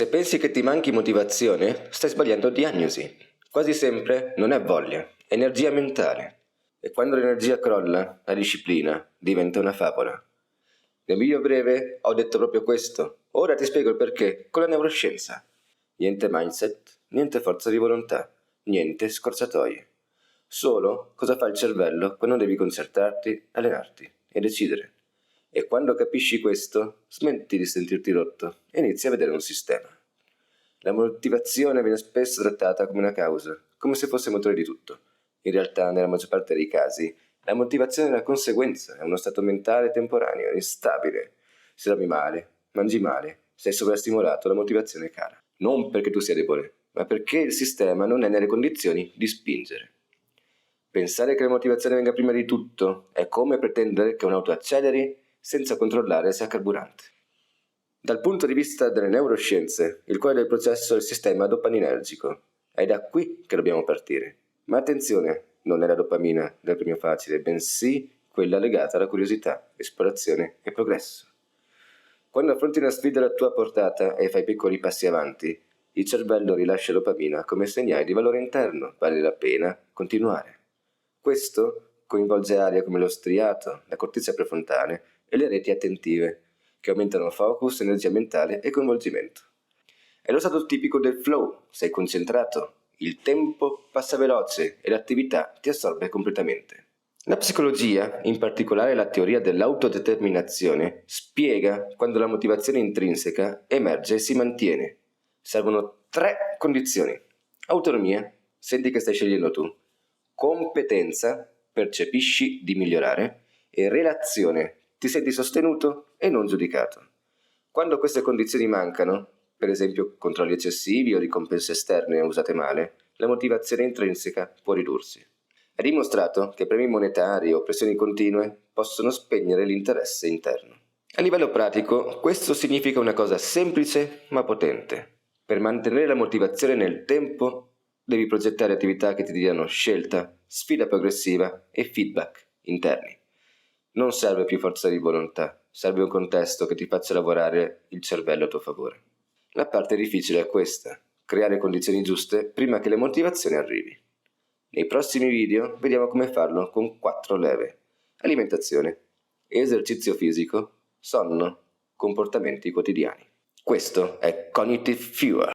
Se pensi che ti manchi motivazione, stai sbagliando diagnosi. Quasi sempre non è voglia, è energia mentale. E quando l'energia crolla, la disciplina diventa una favola. Nel video breve ho detto proprio questo. Ora ti spiego il perché con la neuroscienza. Niente mindset, niente forza di volontà, niente scorciatoie. Solo cosa fa il cervello quando devi concertarti, allenarti e decidere. E quando capisci questo, smetti di sentirti rotto e inizi a vedere un sistema. La motivazione viene spesso trattata come una causa, come se fosse motore di tutto. In realtà, nella maggior parte dei casi, la motivazione è una conseguenza, è uno stato mentale temporaneo, instabile. Se dormi male, mangi male, sei sovrastimolato, la motivazione cala. Non perché tu sia debole, ma perché il sistema non è nelle condizioni di spingere. Pensare che la motivazione venga prima di tutto è come pretendere che un'auto acceleri senza controllare se ha carburante. Dal punto di vista delle neuroscienze, il cuore del processo è il sistema dopaminergico. È da qui che dobbiamo partire. Ma attenzione, non è la dopamina del premio facile, bensì quella legata alla curiosità, esplorazione e progresso. Quando affronti una sfida alla tua portata e fai piccoli passi avanti, il cervello rilascia dopamina come segnale di valore interno, vale la pena continuare. Questo coinvolge aree come lo striato, la corteccia prefrontale e le reti attentive, che aumentano focus, energia mentale e coinvolgimento. È lo stato tipico del flow, sei concentrato, il tempo passa veloce e l'attività ti assorbe completamente. La psicologia, in particolare la teoria dell'autodeterminazione, spiega quando la motivazione intrinseca emerge e si mantiene. Servono 3 condizioni. Autonomia, senti che stai scegliendo tu. Competenza, percepisci di migliorare. E relazione, ti senti sostenuto e non giudicato. Quando queste condizioni mancano, per esempio controlli eccessivi o ricompense esterne usate male, la motivazione intrinseca può ridursi. È dimostrato che premi monetari o pressioni continue possono spegnere l'interesse interno. A livello pratico, questo significa una cosa semplice ma potente. Per mantenere la motivazione nel tempo, devi progettare attività che ti diano scelta, sfida progressiva e feedback interni. Non serve più forza di volontà, serve un contesto che ti faccia lavorare il cervello a tuo favore. La parte difficile è questa, creare condizioni giuste prima che la motivazione arrivi. Nei prossimi video vediamo come farlo con 4 leve: alimentazione, esercizio fisico, sonno, comportamenti quotidiani. Questo è Cognitive Fuel.